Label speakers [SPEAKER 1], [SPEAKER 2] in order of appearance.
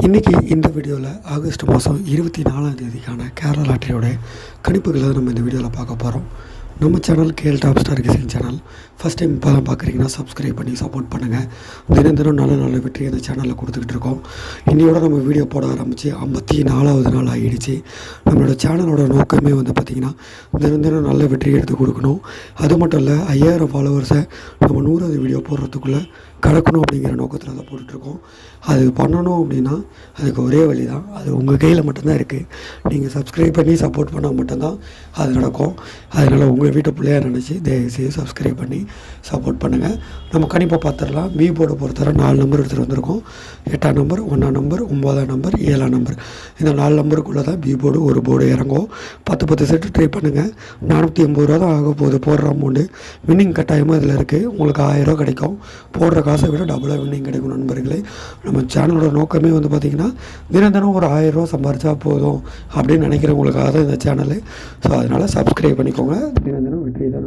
[SPEAKER 1] இன்றைக்கி இந்த வீடியோவில் ஆகஸ்ட் மாதம் 24ஆம் தேதிக்கான கேரளா லாட்டரியோட கணிப்புகளை நம்ம இந்த வீடியோவில் பார்க்க போகிறோம். நம்ம channel KL top star guessing channel first time இப்போ தான் பார்க்குறீங்கன்னா சப்ஸ்கிரைப் பண்ணி சப்போர்ட் பண்ணுங்கள். தினம் தினம் நல்ல வெற்றி அந்த சேனலில் கொடுத்துக்கிட்டு இருக்கோம். இன்னையோட நம்ம வீடியோ போட ஆரம்பித்து 54வது நாள் ஆகிடுச்சு. நம்மளோட சேனலோட நோக்கமே பார்த்திங்கன்னா தினம் தினம் நல்ல வெற்றி எடுத்து கொடுக்கணும். அது மட்டும் இல்லை 5000 ஃபாலோவர்ஸை நம்ம 100வது வீடியோ போடுறதுக்குள்ளே கடக்கணும் அப்படிங்கிற நோக்கத்தில் அதை போட்டுட்ருக்கோம். அது பண்ணணும் அப்படின்னா அதுக்கு ஒரே வழி தான், அது உங்கள் கையில் மட்டும்தான் இருக்குது. நீங்கள் சப்ஸ்கிரைப் பண்ணி சப்போர்ட் பண்ணால் மட்டும்தான் அது நடக்கும். அதனால் உங்கள் வீட்டு பிள்ளையாக நினச்சி தயவுசெய்து சப்ஸ்கிரைப் பண்ணி சப்போர்ட் பண்ணுங்கள். நம்ம கணிப்பை பார்த்துடலாம். பி போர்டை பொறுத்தவரை 4 நம்பர் எடுத்துகிட்டு வந்திருக்கோம். 8ஆம் நம்பர், 1ஆம் நம்பர், 9ஆம் நம்பர், 7ஆம் நம்பர். இந்த 4 நம்பருக்குள்ளே தான் பி போர்டு ஒரு போர்டு இறங்கும். 10 செட்டு ட்ரை பண்ணுங்கள். 480 ரூபா தான் ஆக போகுது போடுற அமௌண்ட்டு. வின்னிங் கட்டாயமாக இதில் இருக்குது. உங்களுக்கு 1000 ரூபா கிடைக்கும். போடுற காசை விட டபுளாக வின்னிங் கிடைக்கும் நண்பர்களே. நம்ம சேனலோட நோக்கமே பார்த்திங்கன்னா தினம் தினம் ஒரு 1000 ரூபா சம்பாரிச்சா போதும் அப்படின்னு நினைக்கிறவங்களுக்காக தான் இந்த சேனலு. ஸோ அதனால் சப்ஸ்கிரைப் பண்ணிக்கோங்க. தினம் தினம் வெற்றி தான்.